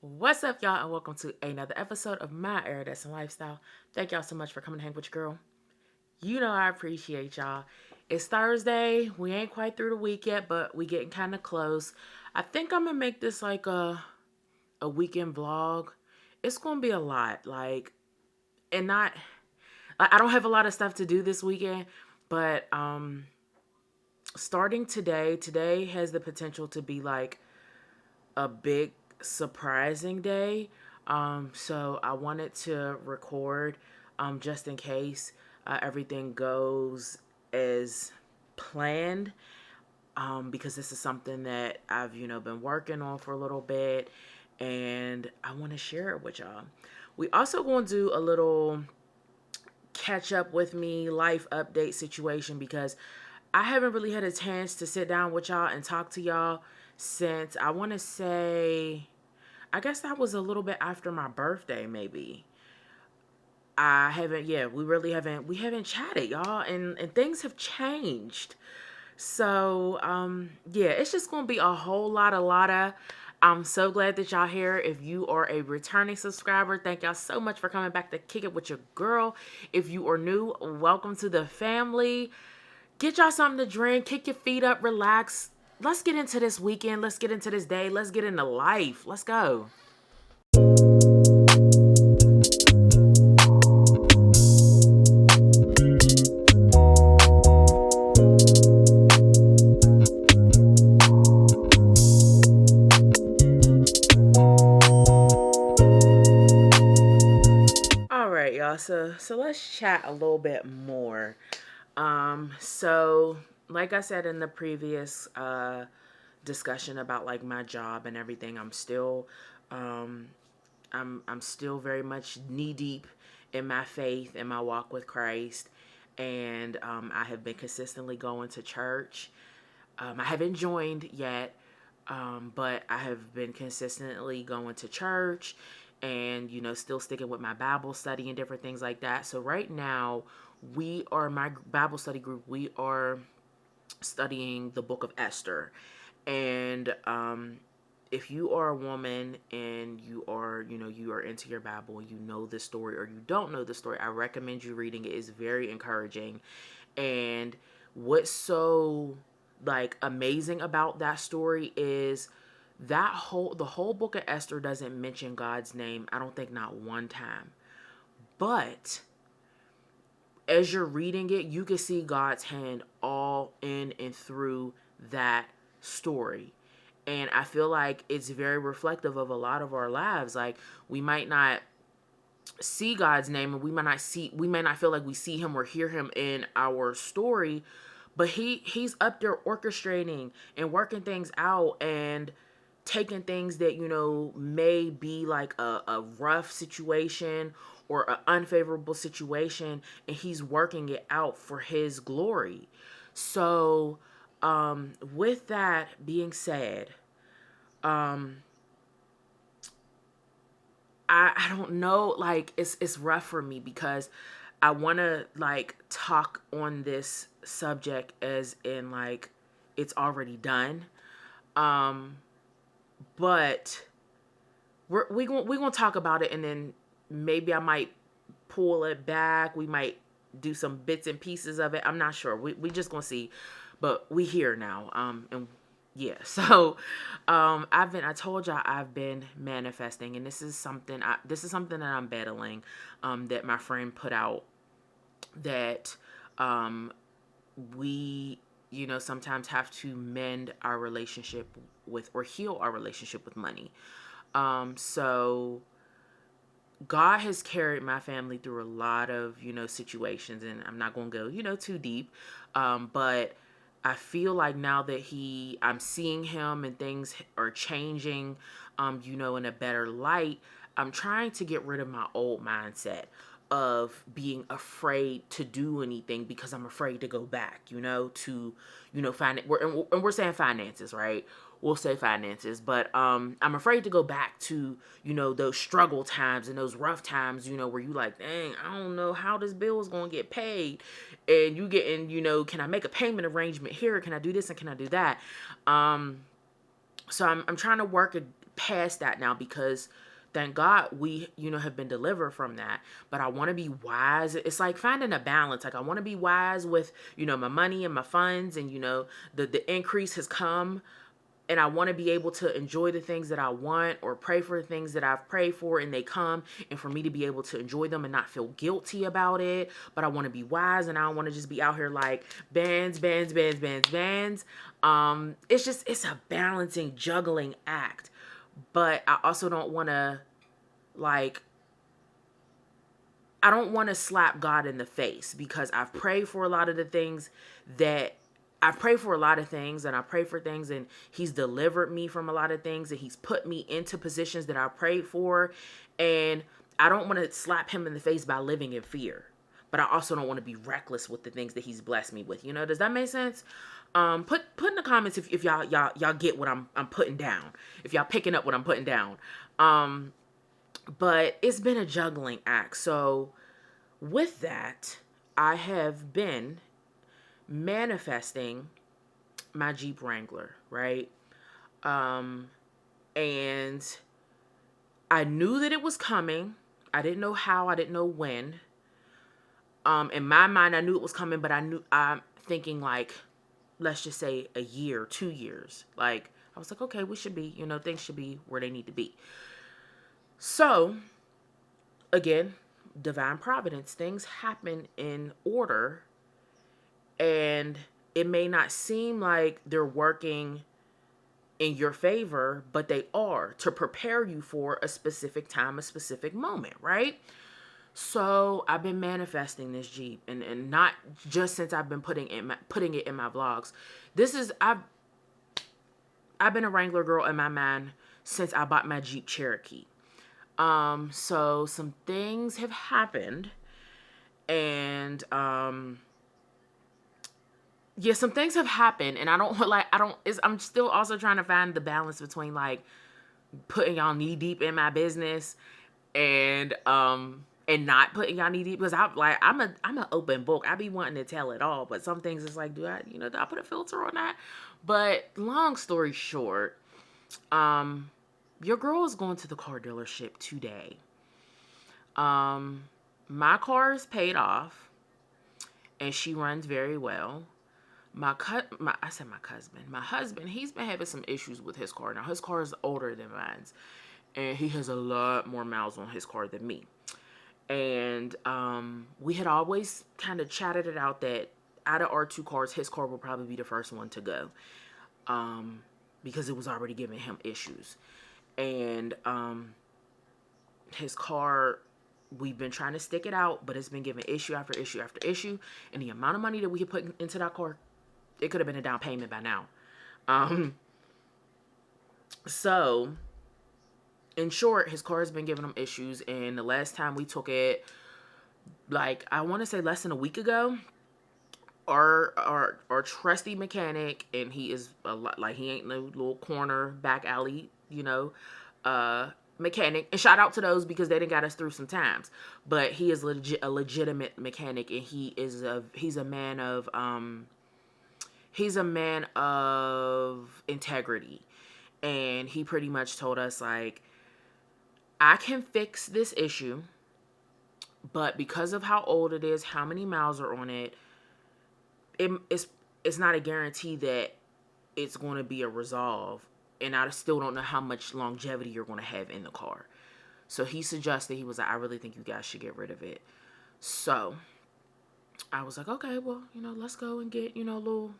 What's up, y'all, and welcome to another episode of My Iridescent Lifestyle. Thank y'all so much for coming to hang with your girl. You know I appreciate y'all. It's Thursday. We ain't quite through the week yet, but we getting kind of close. I think I'm gonna make this like a weekend vlog. It's gonna be a lot, and not like I don't have a lot of stuff to do this weekend, but starting today has the potential to be like a big surprising day. So I wanted to record just in case everything goes as planned. Because this is something that I've, been working on for a little bit and I want to share it with y'all. We also going to do a little catch up with me life update situation because I haven't really had a chance to sit down with y'all and talk to y'all since I want to say, I guess that was a little bit after my birthday, maybe. I haven't, yeah, we haven't chatted, y'all, and things have changed. So, yeah, it's just gonna be a whole lot of. I'm so glad that y'all here. If you are a returning subscriber, thank y'all so much for coming back to kick it with your girl. If you are new, welcome to the family. Get y'all something to drink, kick your feet up, relax. Let's get into this weekend. Let's get into this day. Let's get into life. Let's go. All right, y'all. So let's chat a little bit more. So like I said in the previous discussion about like my job and everything, um I'm still very much knee deep in my faith and my walk with Christ, and I have been consistently going to church. I haven't joined yet, but I have been consistently going to church and, still sticking with my Bible study and different things like that. So right now, my Bible study group, we are studying the book of Esther. And if you are a woman and you are into your Bible and you know this story or you don't know the story, I recommend you reading it. It's very encouraging. And what's so like amazing about that story is the whole book of Esther doesn't mention God's name, I don't think, not one time. But as you're reading it, you can see God's hand all in and through that story. And I feel like it's very reflective of a lot of our lives. Like, we might not see God's name and we may not feel like we see him or hear him in our story, but he's up there orchestrating and working things out and taking things that may be like a rough situation or an unfavorable situation, and he's working it out for his glory. So with that being said, um I don't know, like it's rough for me because I want to like talk on this subject as in like it's already done. Um but we going to talk about it, and then maybe I might pull it back. We might do some bits and pieces of it. I'm not sure. We just going to see. But we here now. And yeah. So I told y'all I've been manifesting, and this is something that I'm battling, that my friend put out, that um we sometimes have to mend our relationship with, or heal our relationship with, money. So God has carried my family through a lot of, situations, and I'm not going to go, too deep. But I feel like now that I'm seeing him and things are changing, in a better light, I'm trying to get rid of my old mindset of being afraid to do anything because I'm afraid to go back, to, find it. We're saying finances, right? We'll say finances, but I'm afraid to go back to, those struggle times and those rough times, where you like, dang, I don't know how this bill is going to get paid, and you getting, can I make a payment arrangement here? Can I do this and can I do that? So I'm trying to past that now because thank God we, have been delivered from that. But I want to be wise. It's like finding a balance. Like I want to be wise with, my money and my funds, and, the increase has come, and I want to be able to enjoy the things that I want or pray for the things that I've prayed for and they come, and for me to be able to enjoy them and not feel guilty about it. But I want to be wise, and I don't want to just be out here like bands. It's a balancing, juggling act. But I also don't want to like, I don't want to slap God in the face because I've prayed for a lot of the things that I've prayed for a lot of things, and I pray for things, and he's delivered me from a lot of things, and he's put me into positions that I prayed for. And I don't want to slap him in the face by living in fear, but I also don't want to be reckless with the things that he's blessed me with. Does that make sense? Put in the comments if y'all get what I'm putting down. If y'all picking up what I'm putting down. But it's been a juggling act. So with that, I have been manifesting my Jeep Wrangler, right? And I knew that it was coming. I didn't know how, I didn't know when. In my mind, I knew it was coming, but I'm thinking like, let's just say a year, 2 years. Like, I was like, okay, we should be, things should be where they need to be. So, again, divine providence, things happen in order, and it may not seem like they're working in your favor, but they are to prepare you for a specific time, a specific moment, right? So I've been manifesting this Jeep, and not just since I've been putting it in my vlogs. I've been a Wrangler girl in my mind since I bought my Jeep Cherokee. So some things have happened, and some things have happened, and I'm still also trying to find the balance between like putting y'all knee deep in my business and not putting y'all knee deep, because I'm an open book. I be wanting to tell it all, but some things it's like, do I put a filter on that? But long story short, your girl is going to the car dealership today. My car is paid off, and she runs very well. My husband, he's been having some issues with his car. Now, his car is older than mine, and he has a lot more miles on his car than me. And we had always kind of chatted it out that out of our two cars, his car will probably be the first one to go, because it was already giving him issues. And his car, we've been trying to stick it out, but it's been giving issue after issue after issue. And the amount of money that we had put into that car, it could have been a down payment by now. So, in short, his car has been giving him issues. And the last time we took it, like, I want to say less than a week ago, our trusty mechanic, and he is a lot, like, he ain't no little corner back alley, mechanic, and shout out to those because they done got us through some times. But he is a legitimate mechanic, and he's a man of integrity. And he pretty much told us, like, I can fix this issue, but because of how old it is, how many miles are on it, it's not a guarantee that it's going to be a resolve. And I still don't know how much longevity you're going to have in the car. So he suggested, he was like, I really think you guys should get rid of it. So I was like, okay, well, let's go and get, a little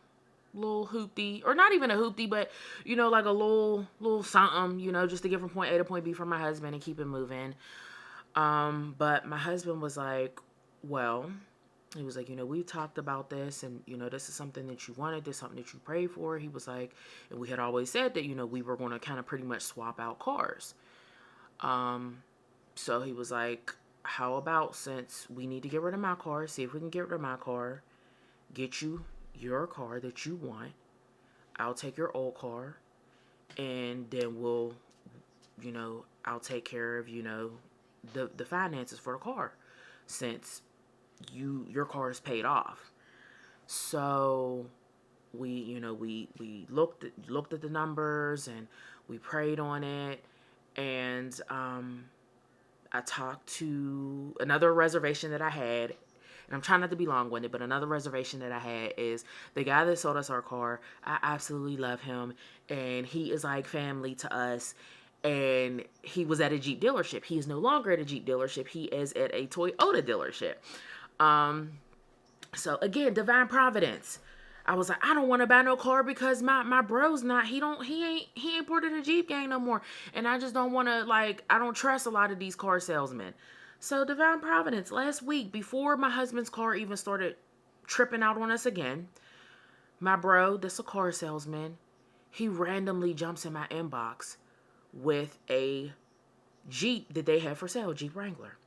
hoopty, or not even a hoopty, but, like a little something, just to get from point A to point B for my husband and keep it moving. But my husband was like, well, he was like, we talked about this, and, this is something that you wanted, this is something that you prayed for. He was like, and we had always said that, we were going to kind of pretty much swap out cars. So he was like, how about, since we need to get rid of my car, see if we can get rid of my car, get you your car that you want. I'll take your old car, and then we'll, I'll take care of, the finances for the car, since your car is paid off. So we looked at the numbers and we prayed on it, and I talked to another reservation that I had, and I'm trying not to be long-winded, but another reservation that I had is the guy that sold us our car. I absolutely love him, and he is like family to us. And he was at a Jeep dealership. He is no longer at a Jeep dealership. He is at a Toyota dealership. So again, divine providence. I was like, I don't want to buy no car because my bro's not, he ain't part of the Jeep gang no more. And I just don't want to, like, I don't trust a lot of these car salesmen. So divine providence, last week, before my husband's car even started tripping out on us again, my bro, that's a car salesman, he randomly jumps in my inbox with a Jeep that they have for sale, Jeep Wrangler.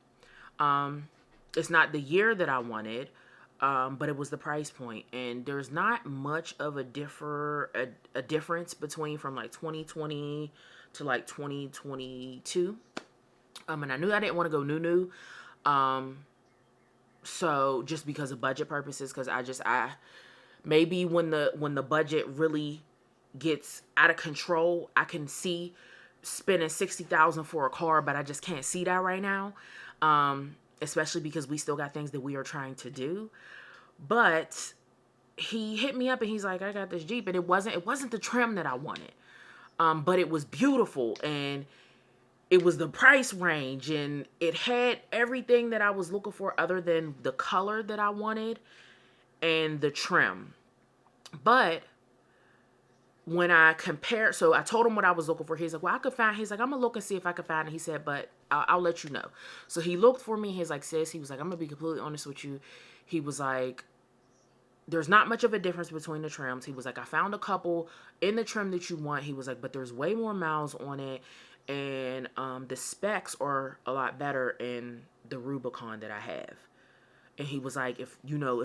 It's not the year that I wanted, but it was the price point, and there's not much of a difference between from like 2020 to like 2022. And I knew I didn't want to go new. So just because of budget purposes, because I maybe when the budget really gets out of control, I can see spending $60,000 for a car, but I just can't see that right now. Especially because we still got things that we are trying to do. But he hit me up and he's like, I got this Jeep, and it wasn't the trim that I wanted. But it was beautiful, and it was the price range, and it had everything that I was looking for other than the color that I wanted and the trim. But when I compared, so I told him what I was looking for. He's like, well, he's like, I'm gonna look and see if I can find it. He said, but I'll let you know. So he looked for me. He's like, sis, he was like, I'm gonna be completely honest with you. He was like, there's not much of a difference between the trims. He was like, I found a couple in the trim that you want. He was like, but there's way more miles on it. And the specs are a lot better in the Rubicon that I have. And he was like, if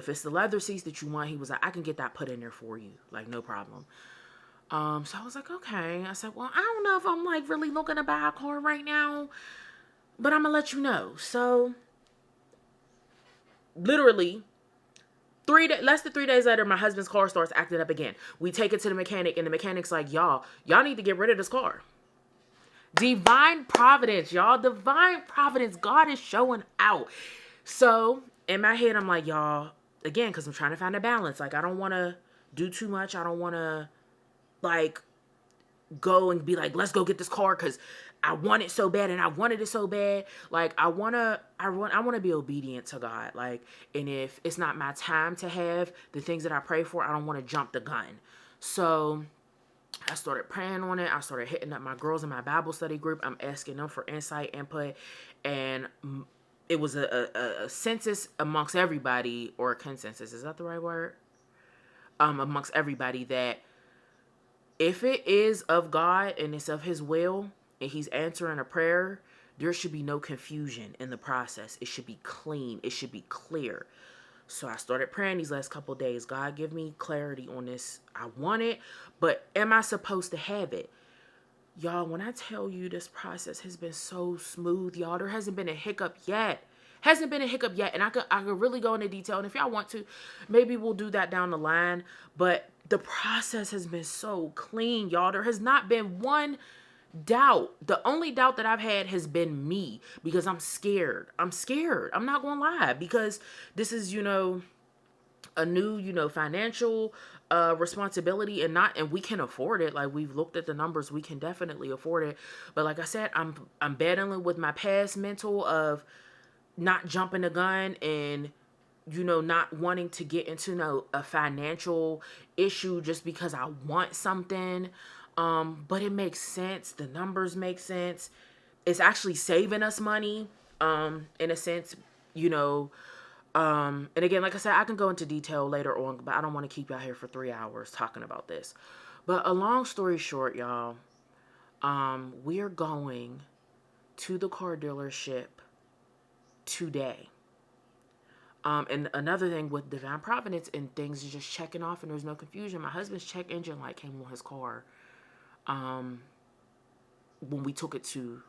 it's the leather seats that you want, he was like, I can get that put in there for you. Like, no problem. So I was like, okay. I said, well, I don't know if I'm like really looking to buy a car right now, but I'm gonna let you know. So literally less than 3 days later, my husband's car starts acting up again. We take it to the mechanic, and the mechanic's like, y'all need to get rid of this car. Divine providence, y'all. Divine providence. God is showing out. So in my head, I'm like, y'all, again, because I'm trying to find a balance. Like, I don't want to do too much. I don't want to like go and be like, let's go get this car because I want it so bad and I wanted it so bad. Like, I want to be obedient to God. Like, and if it's not my time to have the things that I pray for, I don't want to jump the gun. So I started praying on it. I started hitting up my girls in my Bible study group. I'm asking them for insight, input, and it was a census amongst everybody, or a consensus. Is that the right word? Amongst everybody, that if it is of God and it's of His will and He's answering a prayer, there should be no confusion in the process. It should be clean. It should be clear. So I started praying these last couple of days. God, give me clarity on this. I want it, but am I supposed to have it? Y'all, when I tell you this process has been so smooth, y'all, there hasn't been a hiccup yet. And I could really go into detail. And if y'all want to, maybe we'll do that down the line. But the process has been so clean, y'all. There has not been one doubt. The only doubt that I've had has been me, because I'm scared. I'm not gonna lie, because this is, a new, financial responsibility, and we can afford it. Like, we've looked at the numbers, we can definitely afford it. But like I said, I'm battling with my past mental of not jumping the gun and not wanting to get into a financial issue just because I want something. But it makes sense. The numbers make sense. It's actually saving us money, in a sense, and again, like I said, I can go into detail later on, but I don't want to keep y'all here for 3 hours talking about this. But a long story short, y'all, we are going to the car dealership today. And another thing with divine providence and things is just checking off, and there's no confusion. My husband's check engine light came on his car when we took it to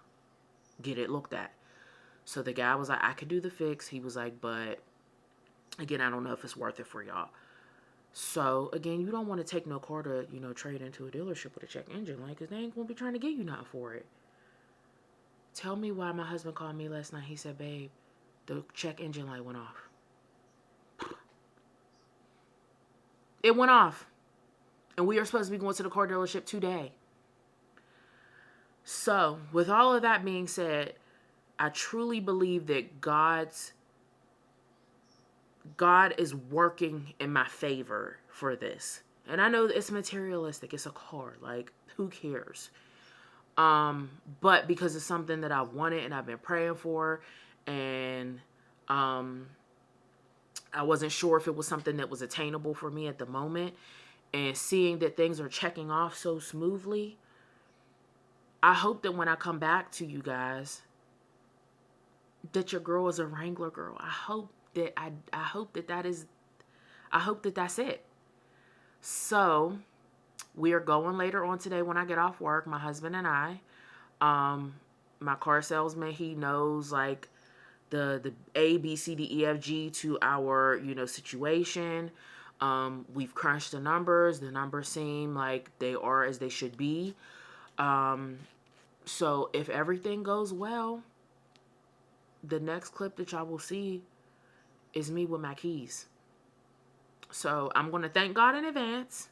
get it looked at. So the guy was like, I could do the fix. He was like, but again, I don't know if it's worth it for y'all. So again, you don't want to take no car to, you know, trade into a dealership with a check engine light, because they ain't gonna be trying to give you nothing for it. Tell me why my husband called me last night. He said, babe, the check engine light went off. It went off. And we are supposed to be going to the car dealership today. So, with all of that being said, I truly believe that God is working in my favor for this. And I know it's materialistic. It's a car. Like, who cares? But because it's something that I wanted and I've been praying for, and I wasn't sure if it was something that was attainable for me at the moment, and seeing that things are checking off so smoothly, I hope that when I come back to you guys, that your girl is a Wrangler girl. I hope that that's it. So we are going later on today when I get off work, my husband and I. My car salesman, he knows like the A, B, C, D, E, F, G to our, you know, situation. We've crunched the numbers. The numbers seem like they are as they should be. So if everything goes well, the next clip that y'all will see is me with my keys. So I'm going to thank God in advance,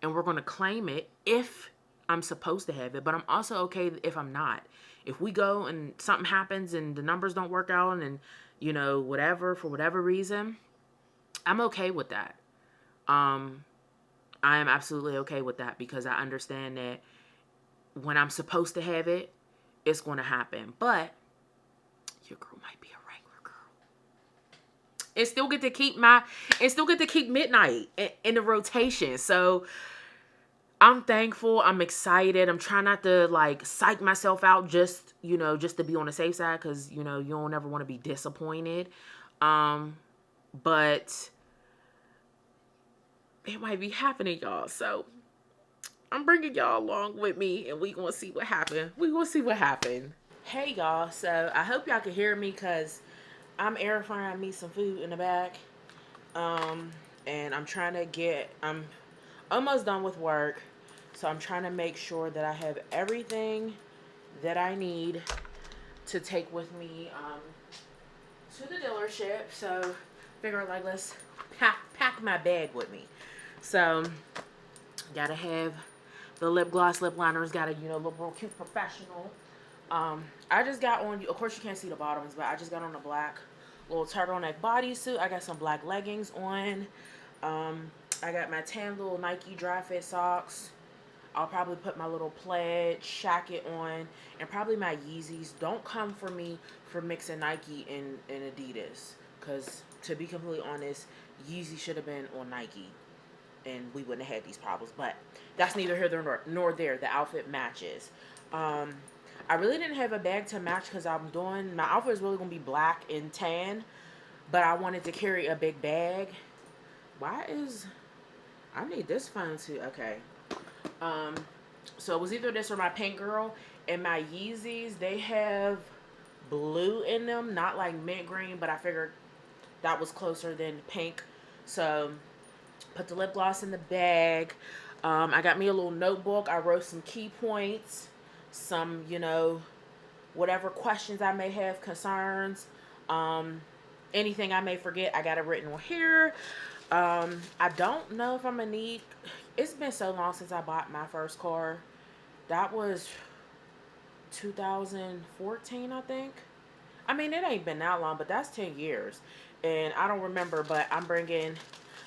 and we're going to claim it if I'm supposed to have it, but I'm also okay if I'm not. If we go and something happens and the numbers don't work out and, you know, whatever, for whatever reason, I'm okay with that. I am absolutely okay with that, because I understand that when I'm supposed to have it, it's going to happen. But your girl might be a Wrangler girl. And still get to keep midnight in the rotation. So I'm thankful. I'm excited. I'm trying not to like psych myself out just to be on the safe side, because, you know, you don't ever want to be disappointed. But it might be happening, y'all. So I'm bringing y'all along with me, and we gonna see what happened. Hey, y'all. So I hope y'all can hear me, because I'm air frying me some food in the back. And I'm almost done with work. So I'm trying to make sure that I have everything that I need to take with me to the dealership. So figure like, let's pack my bag with me. So gotta have the lip gloss, lip liners, gotta, you know, look real cute, professional. I just got on, of course you can't see the bottoms, but I just got on a black little turtleneck bodysuit. I got some black leggings on. I got my tan little Nike dry fit socks. I'll probably put my little plaid jacket on, and probably my Yeezys. Don't come for me for mixing Nike and Adidas, because to be completely honest, Yeezy should have been on Nike, and we wouldn't have had these problems. But that's neither here nor there. The outfit matches. I really didn't have a bag to match, because my outfit is really going to be black and tan, but I wanted to carry a big bag. I need this phone too. Okay. So it was either this or my Pink Girl. And my Yeezys, they have blue in them, not like mint green, but I figured that was closer than pink. So put the lip gloss in the bag. I got me a little notebook. I wrote some key points, some, you know, whatever questions I may have, concerns, anything I may forget, I got it written on here. I don't know if I'm gonna need, it's been so long since I bought my first car. That was 2014, I think. I mean, it ain't been that long, but that's 10 years. And I don't remember, but I'm bringing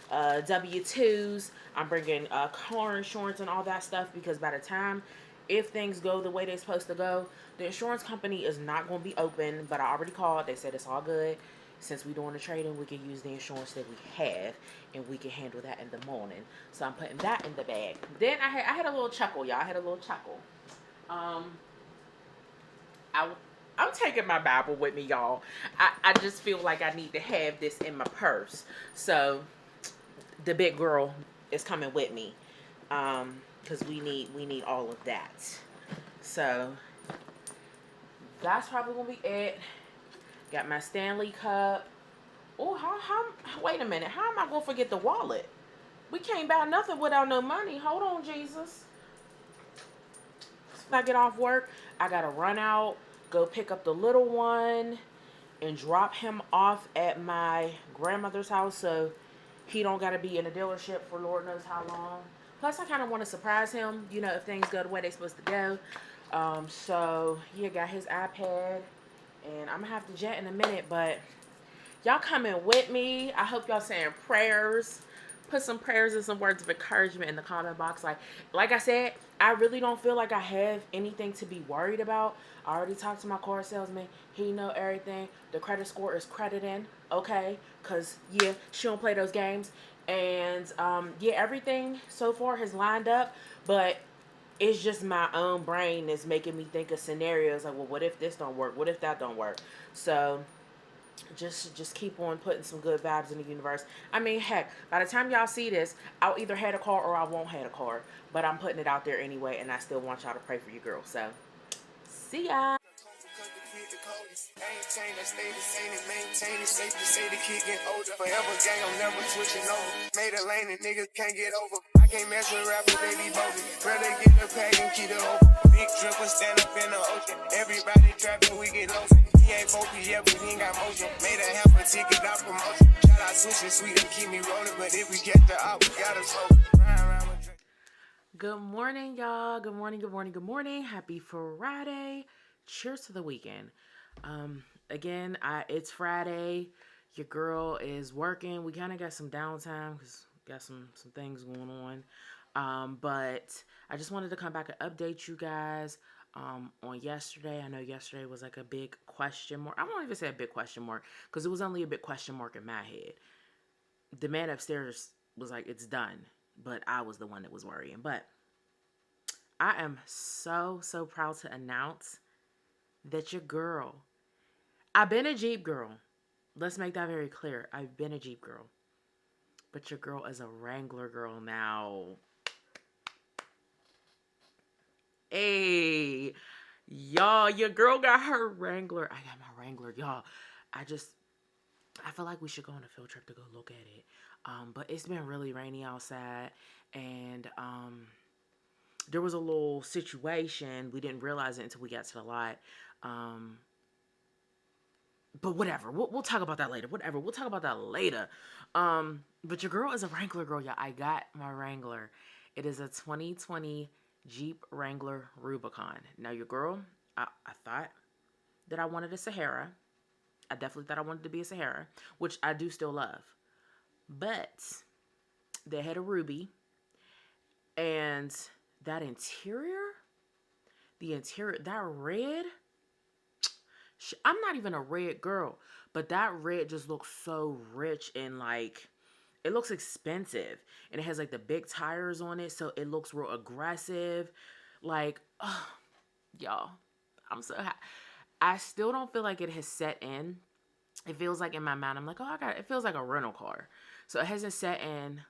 W-2s. I'm bringing car insurance and all that stuff, because by the time, if things go the way they're supposed to go, the insurance company is not going to be open. But I already called. They said it's all good. Since we're doing the trading, we can use the insurance that we have, and we can handle that in the morning. So I'm putting that in the bag. Then I had a little chuckle, y'all. I had a little chuckle. I'm taking my Bible with me, y'all. I just feel like I need to have this in my purse. So the big girl is coming with me, because we need all of that. So that's probably gonna be it. Got my Stanley cup. Oh, wait a minute. How am I going to forget the wallet? We can't buy nothing without no money. Hold on, Jesus. When I get off work, I got to run out, go pick up the little one, and drop him off at my grandmother's house so he don't got to be in a dealership for Lord knows how long. Plus, I kind of want to surprise him, if things go the way they're supposed to go. So, yeah, got his iPad, and I'm going to have to jet in a minute, but y'all coming with me. I hope y'all saying prayers. Put some prayers and some words of encouragement in the comment box. Like I said, I really don't feel like I have anything to be worried about. I already talked to my car salesman. He know everything. The credit score is crediting, okay? Cause yeah, she don't play those games. And yeah, everything so far has lined up, but it's just my own brain that's making me think of scenarios like, well, what if this don't work? What if that don't work? So just keep on putting some good vibes in the universe. I mean, heck, by the time y'all see this, I'll either have a car or I won't have a car. But I'm putting it out there anyway, and I still want y'all to pray for your girl. So, see ya. Maintain that stay the same and maintain it. Safe to say the kid get older. Forever gang, I'm never switching over. Made a lane and niggas can't get over. I can't mess with rappers, they be bogus. Rather get the pack and keep it open. Big dripper stand up in the ocean. Everybody trapping, we get lost. He ain't focused yet, but he ain't got motion. Made a half a ticket out promotion. Shout out switching sweet and keep me rolling. But if we get the out, we gotta smoke. Good morning, y'all. Good morning, good morning, good morning. Happy Friday. Cheers to the weekend. Again, it's Friday. Your girl is working. We kind of got some downtime because got some things going on. But I just wanted to come back and update you guys on yesterday. I know yesterday was like a big question mark. I won't even say a big question mark because it was only a big question mark in my head. The man upstairs was like, it's done. But I was the one that was worrying. But I am so proud to announce that your girl, I've been a Jeep girl. Let's make that very clear. I've been a Jeep girl. But your girl is a Wrangler girl now. Hey, y'all, your girl got her Wrangler. I got my Wrangler, y'all. I feel like we should go on a field trip to go look at it. But it's been really rainy outside, and there was a little situation. We didn't realize it until we got to the lot. But whatever. We'll talk about that later. Whatever. We'll talk about that later. But your girl is a Wrangler girl, y'all. I got my Wrangler. It is a 2020 Jeep Wrangler Rubicon. Now, your girl, I thought that I wanted a Sahara. I definitely thought I wanted to be a Sahara, which I do still love. But they had a Ruby, and that interior, that red, I'm not even a red girl, but that red just looks so rich and like, it looks expensive. And it has like the big tires on it, so it looks real aggressive. Like, oh, y'all, I'm so happy. I still don't feel like it has set in. It feels like in my mind, I'm like, oh, it feels like a rental car. So it hasn't set in.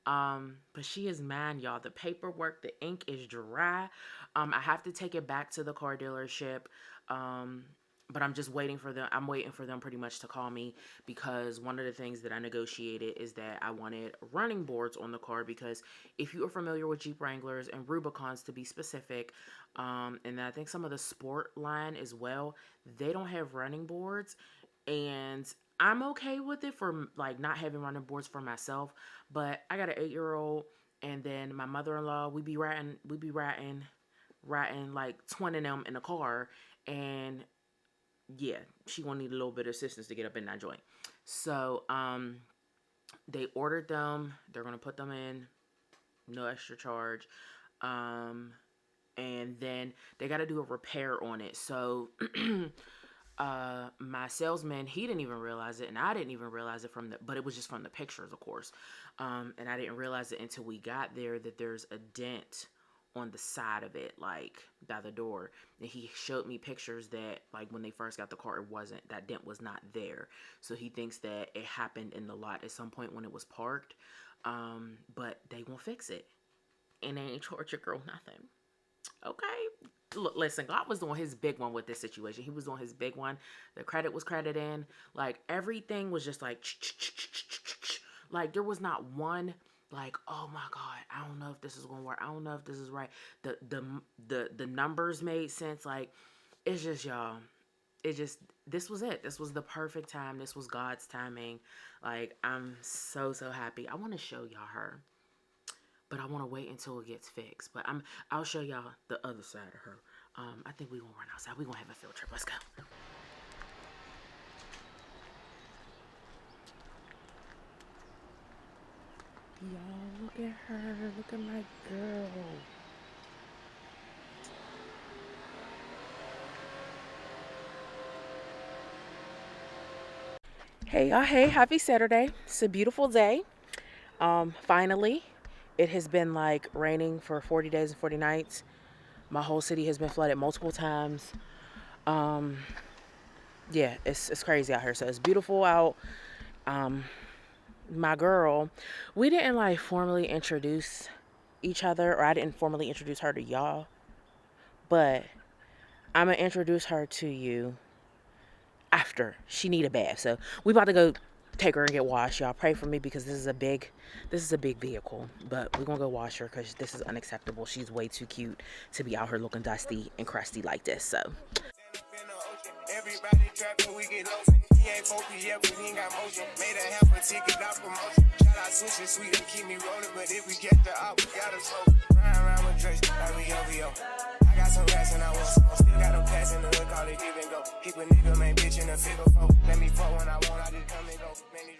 But she is mine, y'all. The paperwork, the ink is dry. I have to take it back to the car dealership. But I'm just waiting for them. I'm waiting for them pretty much to call me, because one of the things that I negotiated is that I wanted running boards on the car, because if you are familiar with Jeep Wranglers and Rubicons to be specific, and I think some of the sport line as well, they don't have running boards. And I'm okay with it for like not having running boards for myself, but I got an 8-year-old, and then my mother-in-law, we be riding like 20 of them in the car, and yeah, she gonna need a little bit of assistance to get up in that joint. So they ordered them. They're gonna put them in, no extra charge. And then they got to do a repair on it. So my salesman, he didn't even realize it, and I didn't even realize it but it was just from the pictures, of course. And I didn't realize it until we got there, that there's a dent on the side of it, like by the door. And he showed me pictures that, like, when they first got the car, that dent was not there. So he thinks that it happened in the lot at some point when it was parked. But they won't fix it, and they ain't charge your girl nothing. Okay, look, listen, God was doing his big one with this situation. He was doing his big one. The credit was credited in. Like, everything was just like, like, there was not one, like, oh my God, I don't know if this is going to work. I don't know if this is right. The numbers made sense. Like, it's just, y'all, it just, this was it. This was the perfect time. This was God's timing. Like, I'm so, so happy. I want to show y'all her, but I want to wait until it gets fixed. But I'll show y'all the other side of her. I think we're going to run outside. We're going to have a field trip. Let's go. Y'all, look at her. Look at my girl. Hey y'all, hey, happy Saturday. It's a beautiful day. Finally, it has been like raining for 40 days and 40 nights. My whole city has been flooded multiple times. Yeah, it's crazy out here. So it's beautiful out. My girl, we didn't like formally introduce each other, or I didn't formally introduce her to y'all, but I'm gonna introduce her to you after she need a bath. So we about to go take her and get washed. Y'all pray for me because this is a big vehicle, but we're gonna go wash her because this is unacceptable. She's way too cute to be out here looking dusty and crusty like this. So everybody trapping, we get lost. He ain't focused yet, but he ain't got motion. Made a half a ticket out promotion. Shout out sushi sweet and keep me rolling, but if we get the out, we gotta slow. Round with Drake, like we OVO. I got some rats and I want some. Still got them pass in the hood, call it give and go. Keep a nigga, man, bitch in a figure four. Let me fuck when I want, I just come and go. Man, these